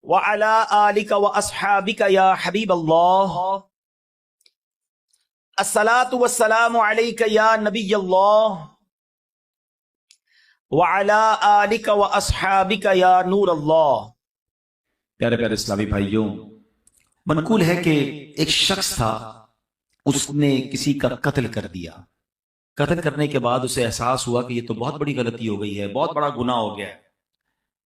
وعلى آلك وأصحابك يا حبيب الله الصلاة والسلام عليك يا نبي الله وعلى آلك وأصحابك يا نور الله۔ پیارے پیارے اسلامی بھائیوں، منقول ہے کہ ایک شخص تھا، اس نے کسی کا قتل کر دیا۔ قتل کرنے کے بعد اسے احساس ہوا کہ یہ تو بہت بڑی غلطی ہو گئی ہے، بہت بڑا گناہ ہو گیا ہے۔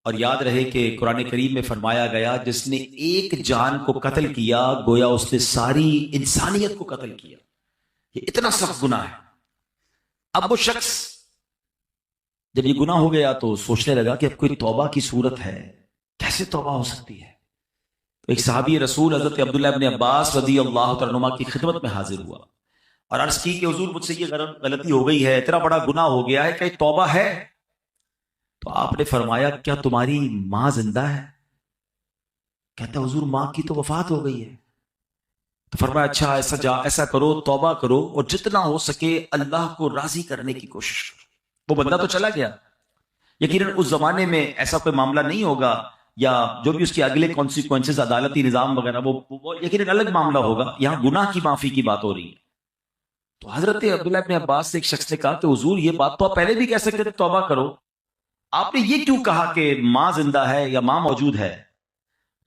اور یاد رہے کہ قرآن کریم میں فرمایا گیا، جس نے ایک جان کو قتل کیا گویا اس نے ساری انسانیت کو قتل کیا۔ یہ اتنا سخت گناہ ہے۔ اب وہ شخص جب یہ گناہ ہو گیا تو سوچنے لگا کہ اب کوئی توبہ کی صورت ہے، کیسے توبہ ہو سکتی ہے؟ تو ایک صحابی رسول حضرت عبداللہ ابن عباس رضی اللہ تعالیٰ عنہما کی خدمت میں حاضر ہوا اور عرض کی کہ حضور مجھ سے یہ غلطی ہو گئی ہے، اتنا بڑا گناہ ہو گیا ہے، کہ توبہ ہے؟ تو آپ نے فرمایا کیا تمہاری ماں زندہ ہے؟ کہتا حضور ماں کی تو وفات ہو گئی ہے۔ تو فرمایا اچھا ایسا کرو، توبہ کرو اور جتنا ہو سکے اللہ کو راضی کرنے کی کوشش کرو۔ وہ بندہ تو چلا گیا، یقیناً اس زمانے میں ایسا کوئی معاملہ نہیں ہوگا، یا جو بھی اس کے اگلے کانسیکوینسز عدالتی نظام وغیرہ وہ یقیناً الگ معاملہ ہوگا۔ یہاں گناہ کی معافی کی بات ہو رہی ہے۔ تو حضرت عبداللہ ابن عباس سے ایک شخص نے کہا کہ حضور یہ بات تو آپ پہلے بھی کہہ سکتے تھے توبہ کرو، آپ نے یہ کیوں کہا کہ ماں زندہ ہے یا ماں موجود ہے؟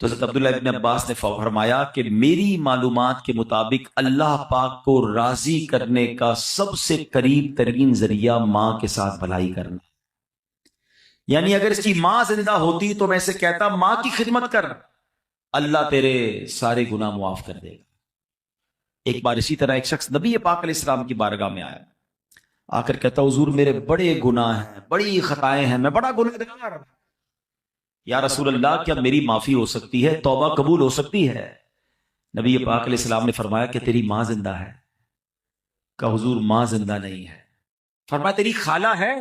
تو حضرت عبداللہ ابن عباس نے فرمایا کہ میری معلومات کے مطابق اللہ پاک کو راضی کرنے کا سب سے قریب ترین ذریعہ ماں کے ساتھ بھلائی کرنا، یعنی اگر اس کی ماں زندہ ہوتی تو میں اسے کہتا ماں کی خدمت کر، اللہ تیرے سارے گناہ معاف کر دے گا۔ ایک بار اسی طرح ایک شخص نبی پاک علیہ السلام کی بارگاہ میں آیا، آ کر کہتا حضور میرے بڑے گناہ ہیں، بڑی خطائیں ہیں، میں بڑا گنہگار ہوں، یا رسول اللہ کیا میری معافی ہو سکتی ہے، توبہ قبول ہو سکتی ہے؟ نبی پاک علیہ السلام نے فرمایا کہ تیری ماں زندہ ہے؟ کہا حضور ماں زندہ نہیں ہے۔ فرمایا تیری خالہ ہے؟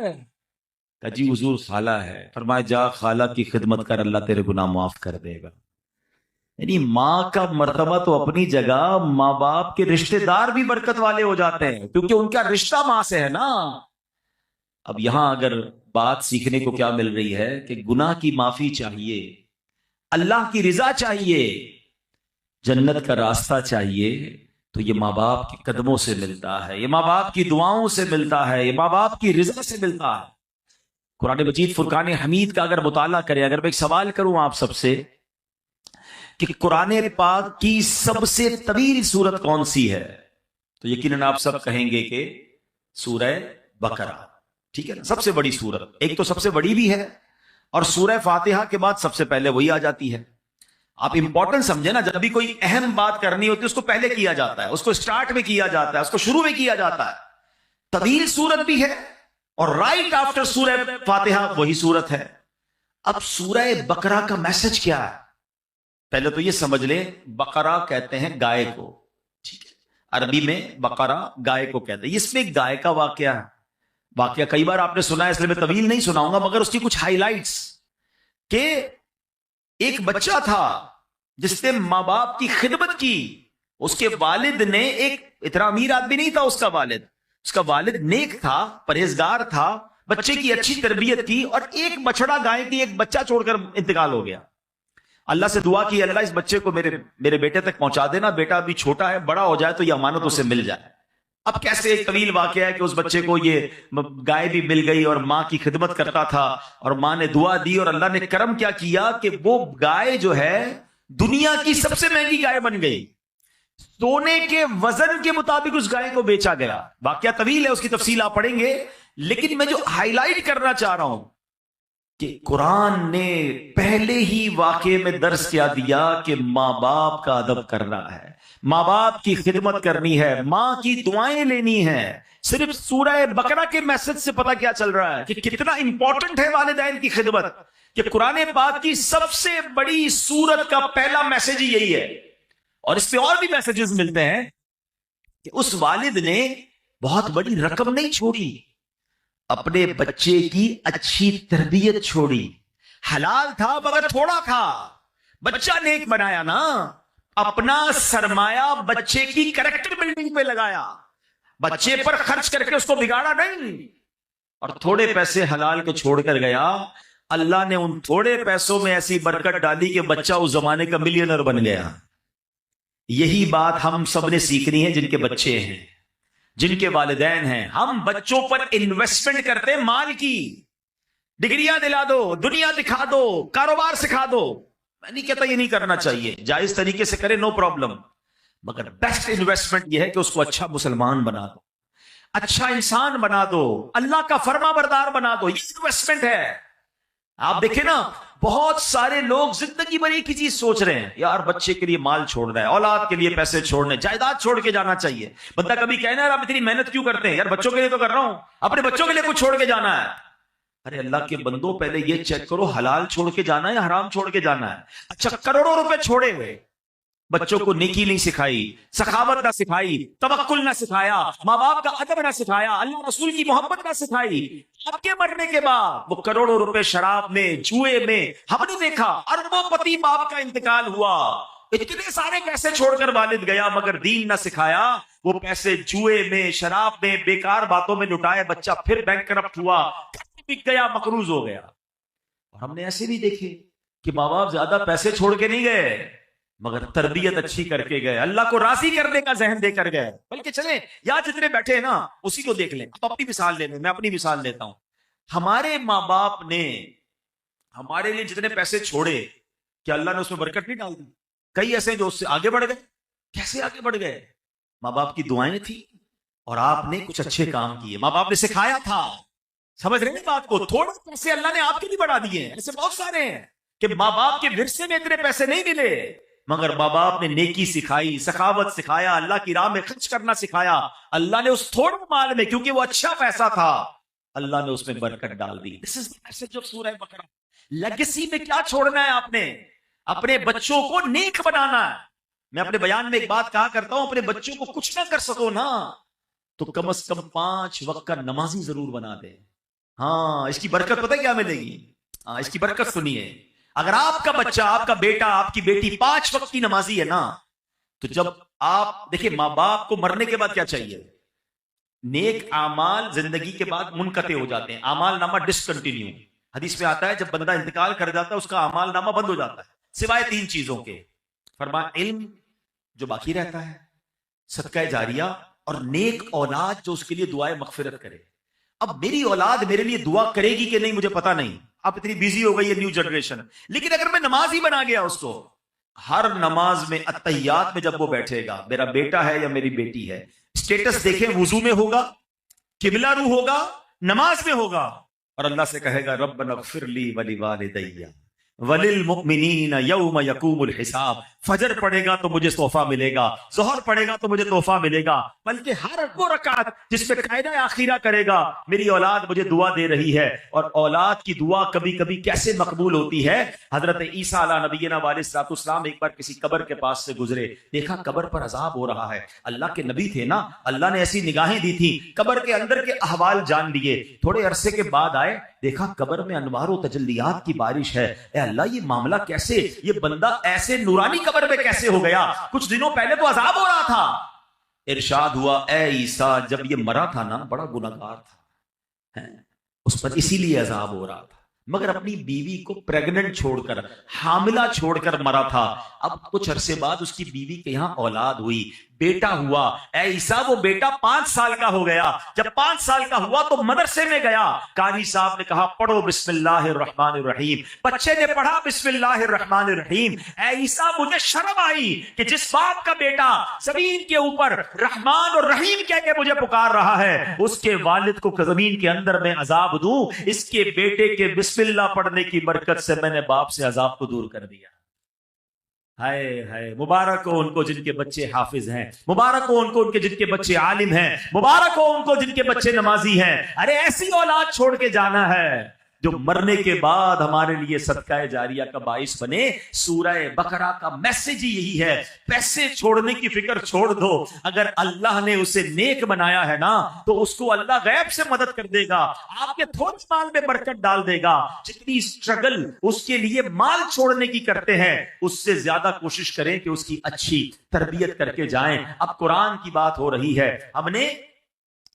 کہا جی حضور خالہ ہے۔ فرمایا جا خالہ کی خدمت کر، اللہ تیرے گناہ معاف کر دے گا۔ یعنی ماں کا مرتبہ تو اپنی جگہ، ماں باپ کے رشتہ دار بھی برکت والے ہو جاتے ہیں کیونکہ ان کا رشتہ ماں سے ہے نا۔ اب یہاں اگر بات سیکھنے کو کیا مل رہی ہے کہ گناہ کی معافی چاہیے، اللہ کی رضا چاہیے، جنت کا راستہ چاہیے، تو یہ ماں باپ کے قدموں سے ملتا ہے، یہ ماں باپ کی دعاؤں سے ملتا ہے، یہ ماں باپ کی رضا سے ملتا ہے۔ قرآن مجید فرقان حمید کا اگر مطالعہ کریں، اگر میں ایک سوال کروں آپ سب سے کہ قرآن پاک کی سب سے طویل سورت کون سی ہے، تو یقیناً آپ سب کہیں گے کہ سورہ بقرہ، ٹھیک ہے نا، سب سے بڑی سورت۔ ایک تو سب سے بڑی بھی ہے اور سورہ فاتحہ کے بعد سب سے پہلے وہی آ جاتی ہے۔ آپ امپورٹنٹ سمجھے نا، جب بھی کوئی اہم بات کرنی ہوتی ہے اس کو پہلے کیا جاتا ہے، اس کو سٹارٹ میں کیا جاتا ہے، اس کو شروع میں کیا جاتا ہے۔ طویل سورت بھی ہے اور رائٹ آفٹر سورہ فاتحہ وہی سورت ہے۔ اب سورہ بقرہ کا میسج کیا ہے؟ پہلے تو یہ سمجھ لیں، بقرہ کہتے ہیں گائے کو، ٹھیک ہے، عربی میں بقرہ گائے کو کہتے ہیں۔ اس میں ایک گائے کا واقعہ ہے، واقعہ کئی بار آپ نے سنا ہے اس لیے میں طویل نہیں سناؤں گا، مگر اس کی کچھ ہائی لائٹس کہ ایک بچہ تھا جس نے ماں باپ کی خدمت کی، اس کے والد نے، ایک اتنا امیر آدمی نہیں تھا اس کا والد، اس کا والد نیک تھا، پرہیزگار تھا، بچے کی اچھی تربیت کی، اور ایک بچڑا گائے کی ایک بچہ چھوڑ کر انتقال ہو گیا۔ اللہ سے دعا کی اللہ اس بچے کو میرے بیٹے تک پہنچا دینا، بیٹا ابھی چھوٹا ہے، بڑا ہو جائے تو یہ امانت اسے مل جائے۔ اب کیسے ایک طویل واقعہ ہے کہ اس بچے کو یہ گائے بھی مل گئی اور ماں کی خدمت کرتا تھا، اور ماں نے دعا دی اور اللہ نے کرم کیا کیا کہ وہ گائے جو ہے دنیا کی سب سے مہنگی گائے بن گئی، سونے کے وزن کے مطابق اس گائے کو بیچا گیا۔ واقعہ طویل ہے، اس کی تفصیل آپ پڑھیں گے، لیکن میں جو ہائی لائٹ کرنا چاہ رہا ہوں کہ قرآن نے پہلے ہی واقعے میں درس کیا دیا کہ ماں باپ کا ادب کرنا ہے، ماں باپ کی خدمت کرنی ہے، ماں کی دعائیں لینی ہے۔ صرف سورہ بقرہ کے میسج سے پتہ کیا چل رہا ہے کہ کتنا امپورٹنٹ ہے والدین کی خدمت، کہ قرآن پاک کی سب سے بڑی سورت کا پہلا میسج ہی یہی ہے۔ اور اس پہ اور بھی میسجز ملتے ہیں کہ اس والد نے بہت بڑی رقم نہیں چھوڑی، اپنے بچے کی اچھی تربیت چھوڑی، حلال تھا مگر تھوڑا تھا، بچہ نیک بنایا نا، اپنا سرمایہ بچے کی کریکٹر بلڈنگ پہ لگایا، بچے پر خرچ کر کے اس کو بگاڑا نہیں، اور تھوڑے پیسے حلال کے چھوڑ کر گیا۔ اللہ نے ان تھوڑے پیسوں میں ایسی برکت ڈالی کہ بچہ اس زمانے کا ملینر بن گیا. یہی بات ہم سب نے سیکھنی ہے جن کے بچے ہیں، جن کے والدین ہیں. ہم بچوں پر انویسٹمنٹ کرتے ہیں مال کی. ڈگریاں دلا دو، دنیا دکھا دو، کاروبار سکھا دو. میں نہیں کہتا یہ نہیں کرنا چاہیے، جائز طریقے سے کرے، نو پرابلم، مگر بیسٹ انویسٹمنٹ یہ ہے کہ اس کو اچھا مسلمان بنا دو، اچھا انسان بنا دو، اللہ کا فرما بردار بنا دو. یہ انویسٹمنٹ ہے. آپ دیکھیں نا، بہت سارے لوگ زندگی بھر ایک ہی چیز سوچ رہے ہیں، یار بچے کے لیے مال چھوڑنا ہے، اولاد کے لیے پیسے چھوڑنے، جائیداد چھوڑ کے جانا چاہیے. بندہ کبھی کہنا ہے آپ اتنی محنت کیوں کرتے ہیں؟ یار بچوں کے لیے تو کر رہا ہوں، اپنے بچوں کے لیے کچھ چھوڑ کے جانا ہے. ارے اللہ کے بندوں، پہلے یہ چیک کرو حلال چھوڑ کے جانا ہے یا حرام چھوڑ کے جانا ہے. اچھا کروڑوں روپے چھوڑے ہوئے، بچوں کو نیکی نہیں سکھائی، سخاوت نہ سکھائی، توکل نہ سکھایا، ماں باپ کا ادب نہ سکھایا، اللہ رسول کی محبت نہ سکھائی. اب کے مرنے کے بعد وہ کروڑوں روپے شراب میں، جوئے میں. ہم نے دیکھا اربوں پتی باپ کا انتقال ہوا، اتنے سارے پیسے چھوڑ کر والد گیا مگر دین نہ سکھایا. وہ پیسے جوئے میں، شراب میں، بیکار باتوں میں لٹائے، بچہ پھر بینک کرپٹ ہوا، بک گیا، مقروض ہو گیا. اور ہم نے ایسے بھی دیکھے کہ ماں باپ زیادہ پیسے چھوڑ کے نہیں گئے مگر تربیت اچھی کر کے گئے، اللہ کو راضی کرنے کا ذہن دے کر گئے. بلکہ چلیں یا جتنے بیٹھے ہیں نا اسی کو دیکھ لیں. اب اپنی مثال لے لیں، میں اپنی مثال لیتا ہوں. ہمارے ماں باپ نے ہمارے لیے جتنے پیسے چھوڑے، کیا اللہ نے اس میں برکت نہیں ڈال دی؟ کئی ایسے جو اس سے آگے بڑھ گئے. کیسے آگے بڑھ گئے؟ ماں باپ کی دعائیں تھی اور آپ نے کچھ اچھے کام کیے، ماں باپ نے سکھایا تھا. سمجھ رہے ہیں بات کو؟ تھوڑے پیسے اللہ نے آپ کے لیے بڑھا دیے ہیں. ایسے بہت سارے ہیں کہ ماں باپ کے ورثے میں اتنے پیسے نہیں ملے مگر ماں باپ نے نیکی سکھائی، سخاوت سکھایا، اللہ کی راہ میں خرچ کرنا سکھایا. اللہ نے اس تھوڑے مال میں، کیونکہ وہ اچھا پیسہ تھا، اللہ نے اس میں برکت ڈال دی. This is the message of سورہ بقرہ. لیگیسی میں کیا چھوڑنا ہے آپ نے؟ اپنے بچوں کو نیک بنانا ہے. میں اپنے بیان میں ایک بات کہا کرتا ہوں، اپنے بچوں کو کچھ نہ کر سکو نا تو کم از کم 5 وقت کا نمازی ضرور بنا دے. ہاں اس کی برکت پتہ کیا ملے گی؟ ہاں اس کی برکت سنیے. اگر آپ کا بچہ، آپ کا بیٹا، آپ کی بیٹی 5 وقت کی نمازی ہے نا، تو جب آپ دیکھیں ماں باپ کو مرنے کے بعد کیا چاہیے؟ نیک اعمال زندگی کے بعد منقطع ہو جاتے ہیں، اعمال نامہ ڈسکنٹینیو. حدیث میں آتا ہے جب بندہ انتقال کر جاتا ہے اس کا اعمال نامہ بند ہو جاتا ہے سوائے 3 چیزوں کے. فرمایا علم جو باقی رہتا ہے، صدقہ جاریہ، اور نیک اولاد جو اس کے لیے دعائے مغفرت کرے. اب میری اولاد میرے لیے دعا کرے گی کہ نہیں مجھے پتا نہیں، اب اتنی بیزی ہو گئی ہے نیو جنریشن. لیکن اگر میں نماز ہی بنا گیا اس کو، ہر نماز میں اتحیات میں جب وہ بیٹھے گا، میرا بیٹا ہے یا میری بیٹی ہے، اسٹیٹس دیکھیں، وضو میں ہوگا، قبلہ رو ہوگا، نماز میں ہوگا، اور اللہ سے کہے گا ربنا اغفر لی ولوالدی وللمؤمنین یوم یقوم الحساب. فجر پڑھے گا تو مجھے تحفہ ملے گا، ظہر پڑھے گا تو مجھے تحفہ ملے گا، بلکہ ہر وہ رکعت جس پہ قاعدہ آخرہ کرے گا میری اولاد مجھے دعا دے رہی ہے. اور اولاد کی دعا کبھی کبھی کیسے مقبول ہوتی ہے. حضرت عیسیٰ علیہ نبینا علیہ السلام ایک بار کسی قبر کے پاس سے گزرے، دیکھا قبر پر عذاب ہو رہا ہے. اللہ کے نبی تھے نا، اللہ نے ایسی نگاہیں دی تھی، قبر کے اندر کے احوال جان لیے. تھوڑے عرصے کے بعد آئے، دیکھا قبر میں انوار و تجلیات کی بارش ہے. اے اللہ یہ معاملہ کیسے؟ یہ بندہ ایسے نورانی قبر میں کیسے ہو گیا؟ کچھ دنوں پہلے تو عذاب ہو رہا تھا. ارشاد ہوا اے عیسیٰ جب یہ مرا تھا نا بڑا گناہگار تھا، اس پر اسی لیے عذاب ہو رہا تھا، مگر اپنی بیوی کو پریگننٹ چھوڑ کر، حاملہ چھوڑ کر مرا تھا. اب کچھ عرصے بعد اس کی بیوی کے یہاں اولاد ہوئی، بیٹا ہوا. اے عیسیٰ وہ بیٹا 5 سال کا ہو گیا. جب 5 سال کا ہوا تو مدرسے میں گیا، قاری صاحب نے کہا پڑھو بسم اللہ الرحمن الرحیم. بچے نے پڑھا بسم اللہ الرحمن الرحیم. اے عیسیٰ مجھے شرم آئی کہ جس باپ کا بیٹا زمین کے اوپر رحمان اور رحیم کہہ کے مجھے پکار رہا ہے، اس کے والد کو زمین کے اندر میں عذاب دوں. اس کے بیٹے کے بسم اللہ پڑھنے کی برکت سے میں نے باپ سے عذاب کو دور کر دیا. ہائے ہائے، مبارک ہو ان کو جن کے بچے حافظ ہیں، مبارک ہو ان کے جن کے بچے عالم ہیں، مبارک ہو ان کو جن کے بچے نمازی ہیں. ارے ایسی اولاد چھوڑ کے جانا ہے جو مرنے کے بعد ہمارے لیے صدقہ جاریہ کا باعث بنے. سورہ بقرہ کا میسج ہی یہی ہے، پیسے چھوڑنے کی فکر چھوڑ دو. اگر اللہ نے اسے نیک بنایا ہے نا تو اس کو اللہ غیب سے مدد کر دے گا، آپ کے تھوڑے مال میں برکت ڈال دے گا. جتنی اسٹرگل اس کے لیے مال چھوڑنے کی کرتے ہیں، اس سے زیادہ کوشش کریں کہ اس کی اچھی تربیت کر کے جائیں. اب قرآن کی بات ہو رہی ہے، ہم نے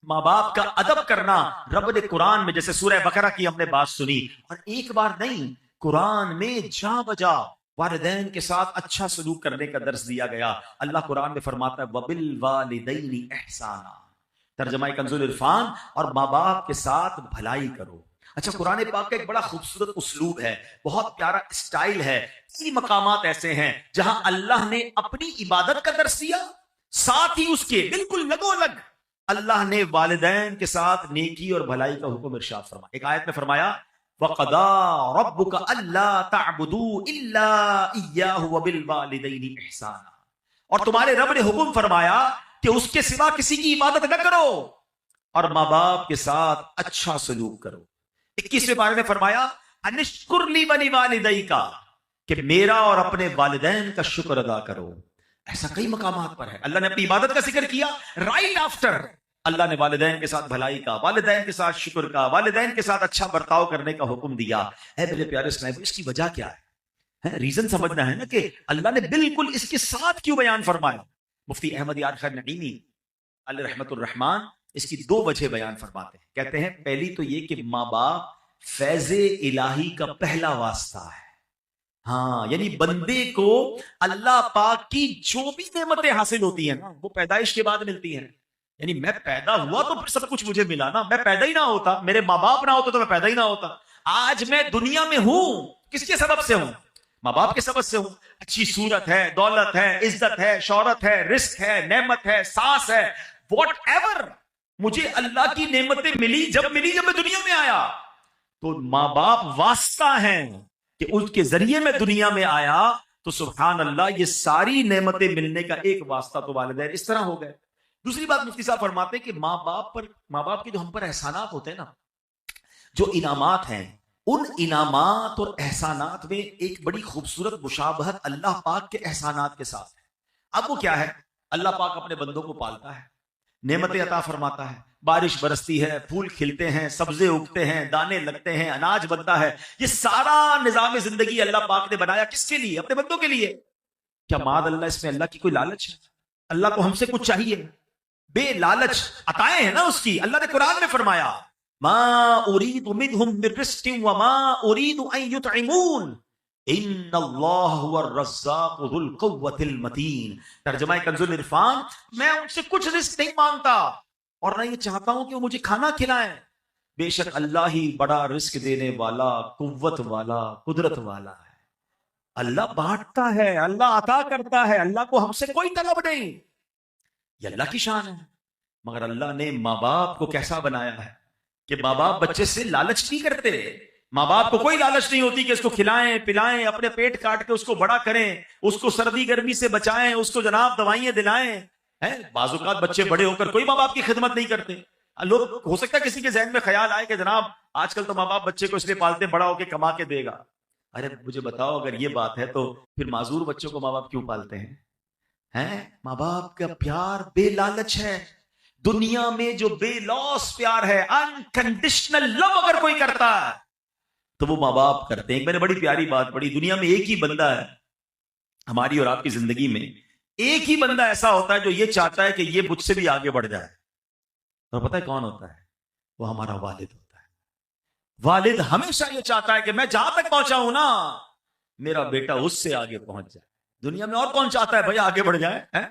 ماں باپ کا ادب کرنا رب نے قرآن میں، جیسے سورہ بقرہ کی ہم نے بات سنی، اور ایک بار نہیں، قرآن میں جا بجا والدین کے ساتھ اچھا سلوک کرنے کا درس دیا گیا۔ اللہ قرآن میں فرماتا ہے وَبِالْوَالِدَيْنِ احسانا، ترجمہ کنز العرفان، اور ماں باپ کے ساتھ بھلائی کرو۔ اچھا، قرآن پاک کا ایک بڑا خوبصورت اسلوب ہے، بہت پیارا اسٹائل ہے۔ کئی مقامات ایسے ہیں جہاں اللہ نے اپنی عبادت کا درس دیا، ساتھ ہی اس کے بالکل لگو لگ اللہ نے والدین کے ساتھ نیکی اور بھلائی کا حکم ارشاد فرمایا۔ ایک آیت میں فرمایا وَقَضَىٰ رَبُّكَ أَلَّا تَعْبُدُوا إِلَّا إِيَّاهُ وَبِالْوَالِدَيْنِ إِحْسَانًا، اور تمہارے رب نے حکم فرمایا کہ اس کے سوا کسی کی عبادت نہ کرو اور ماں باپ کے ساتھ اچھا سلوک کرو۔ 21ویں پارے میں فرمایا انشکر لی وَلِوَالِدَيْكَ، کہ میرا اور اپنے والدین کا شکر ادا کرو۔ ایسا کئی مقامات پر ہے، اللہ نے اپنی عبادت کا ذکر کیا، رائٹ آفٹر اللہ نے والدین کے ساتھ بھلائی کا، والدین کے ساتھ شکر کا، والدین کے ساتھ اچھا برتاؤ کرنے کا حکم دیا ہے۔ میرے پیارے اسلام، اس کی وجہ کیا ہے؟ ریزن سمجھنا ہے نا کہ اللہ نے بالکل اس کے ساتھ کیوں بیان فرمایا۔ مفتی احمد یار خان نعیمی علیہ رحمت الرحمان اس کی 2 وجہ بیان فرماتے ہیں۔ کہتے ہیں پہلی تو یہ کہ ماں باپ فیض الہی کا پہلا واسطہ ہے۔ ہاں، یعنی بندے کو اللہ پاک کی جو بھی نعمتیں حاصل ہوتی ہیں نا، وہ پیدائش کے بعد ملتی ہیں۔ یعنی میں پیدا ہوا تو پھر سب کچھ مجھے ملا نا، میں پیدا ہی نہ ہوتا، میرے ماں باپ نہ ہوتے تو میں پیدا ہی نہ ہوتا۔ آج میں دنیا میں ہوں، کس کے سبب سے ہوں؟ ماں باپ کے سبب سے ہوں۔ اچھی صورت ہے، دولت ہے، عزت ہے، شہرت ہے، رزق ہے، نعمت ہے، سانس ہے، واٹ ایور، مجھے اللہ کی نعمتیں ملی جب میں دنیا میں آیا۔ تو ماں باپ واسطہ ہیں کہ اس کے ذریعے میں دنیا میں آیا، تو سبحان اللہ یہ ساری نعمتیں ملنے کا ایک واسطہ تو والدین اس طرح ہو گئے۔ دوسری بات مفتی صاحب فرماتے ہیں کہ ماں باپ کے جو ہم پر احسانات ہوتے ہیں نا، جو انعامات ہیں، ان انعامات اور احسانات میں ایک بڑی خوبصورت مشابہت اللہ پاک کے احسانات کے ساتھ ہے۔ اب وہ کیا ہے؟ اللہ پاک اپنے بندوں کو پالتا ہے، نعمتیں عطا فرماتا ہے، بارش برستی ہے، پھول کھلتے ہیں، سبزے اگتے ہیں، دانے لگتے ہیں، اناج بنتا ہے۔ یہ سارا نظام زندگی اللہ پاک نے بنایا کس کے لیے؟ اپنے بندوں کے لیے۔ کیا معاذ اللہ اس میں اللہ کی کوئی لالچ ہے؟ اللہ کو ہم سے کچھ چاہیے؟ بے لالچ عطائیں ہیں نا اس کی۔ اللہ نے قرآن میں فرمایا ما اريد منهم من رزق وما اريد ان يطعمون ان اللہ هو الرزاق ذو القوة المتین۔ ترجمہ کنز العرفان، میں ان سے کچھ رزق نہیں مانگتا اور نہ یہ چاہتا ہوں کہ وہ مجھے کھانا کھلائیں، بے شک اللہ ہی بڑا رزق دینے والا، قوت والا، قدرت والا ہے۔ اللہ بانٹتا ہے، اللہ عطا کرتا ہے، اللہ کو ہم سے کوئی طلب نہیں، یہ اللہ کی شان ہے۔ مگر اللہ نے ماں باپ کو کیسا بنایا ہے کہ ماں باپ بچے سے لالچ نہیں کرتے۔ ماں باپ کو کوئی لالچ نہیں ہوتی کہ اس کو کھلائیں پلائیں، اپنے پیٹ کاٹ کے اس کو بڑا کریں، اس کو سردی گرمی سے بچائیں، اس کو جناب دوائیاں دلائیں۔ بعض اوقات بچے بڑے ہو کر کوئی ماں باپ کی خدمت نہیں کرتے۔ لوگ، ہو سکتا ہے کسی کے ذہن میں خیال آئے کہ جناب آج کل تو ماں باپ بچے کو اس لیے پالتے بڑا ہو کے کما کے دے گا۔ ارے مجھے بتاؤ، اگر یہ بات ہے تو پھر معذور بچوں کو ماں باپ کیوں پالتے ہیں؟ ماں باپ کا پیار بے لالچ ہے۔ دنیا میں جو بے لوس پیار ہے، انکنڈیشنل لو اگر کوئی کرتا ہے تو وہ ماں باپ کرتے ہیں۔ میں نے بڑی پیاری بات پڑھی، دنیا میں ایک ہی بندہ ہے ہماری اور آپ کی زندگی میں، ایک ہی بندہ ایسا ہوتا ہے جو یہ چاہتا ہے کہ یہ مجھ سے بھی آگے بڑھ جائے، اور پتہ ہے کون ہوتا ہے؟ وہ ہمارا والد ہوتا ہے۔ والد ہمیشہ یہ چاہتا ہے کہ میں جہاں تک پہنچا ہوں نا، میرا بیٹا اس سے آگے پہنچ جائے۔ دنیا میں اور کون چاہتا ہے بھائی آگے بڑھ جائے؟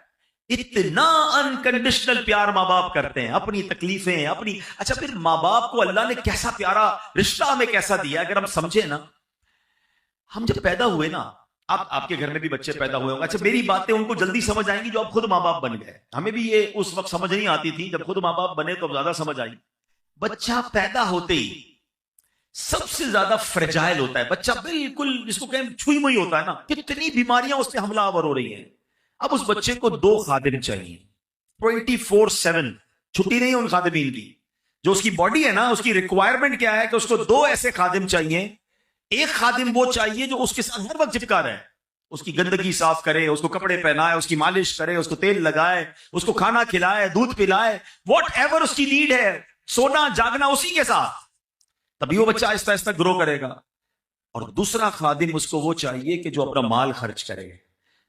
اتنا انکنڈیشنل پیار ماں باپ کرتے ہیں، اپنی تکلیفیں اپنی۔ اچھا، پھر ماں باپ کو اللہ نے کیسا پیارا رشتہ ہمیں کیسا دیا، اگر ہم سمجھے نا۔ ہم جب پیدا ہوئے نا، آپ کے گھر میں بھی بچے پیدا ہوئے ہوں گے، اچھا میری باتیں ان کو جلدی سمجھ آئیں گی جو اب خود ماں باپ بن گئے۔ ہمیں بھی یہ اس وقت سمجھ نہیں آتی تھی، جب خود ماں باپ بنے تو اب زیادہ سمجھ آئی۔ بچہ پیدا ہوتے ہی سب سے زیادہ فریجائل ہوتا ہے بچہ، بالکل جس کو کہیں چھوئی موئی ہوتا ہے نا، کتنی بیماریاں اس پہ حملہ آور ہو رہی ہیں۔ اب اس بچے کو 2 خادم چاہیے 24/7، چھٹی نہیں ہے ان خادمین کی۔ جو اس کی باڈی ہے نا، اس کی ریکوائرمنٹ کیا ہے کہ اس کو 2 ایسے خادم چاہیے۔ ایک خادم وہ چاہیے جو اس کے ساتھ ہر وقت چپکا رہے، اس کی گندگی صاف کرے، اس کو کپڑے پہنائے، اس کی مالش کرے، اس کو تیل لگائے، اس کو کھانا کھلائے، دودھ پلائے، واٹ ایور اس کی نیڈ ہے، سونا جاگنا اسی کے ساتھ، تبھی وہ بچہ آہستہ آہستہ گرو کرے گا۔ اور دوسرا خادم اس کو وہ چاہیے کہ جو اپنا مال خرچ کرے،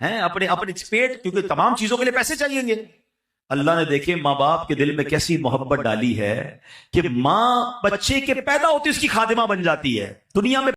اپنے پیٹ، کیونکہ تمام چیزوں کے لیے پیسے چاہیے گے، اللہ نے دیکھے ماں باپ کے دل میں کیسی محبت ڈالی ہے کہ ماں بچے کے پیدا ہوتے اس کی خادمہ بن جاتی ہے. دنیا میں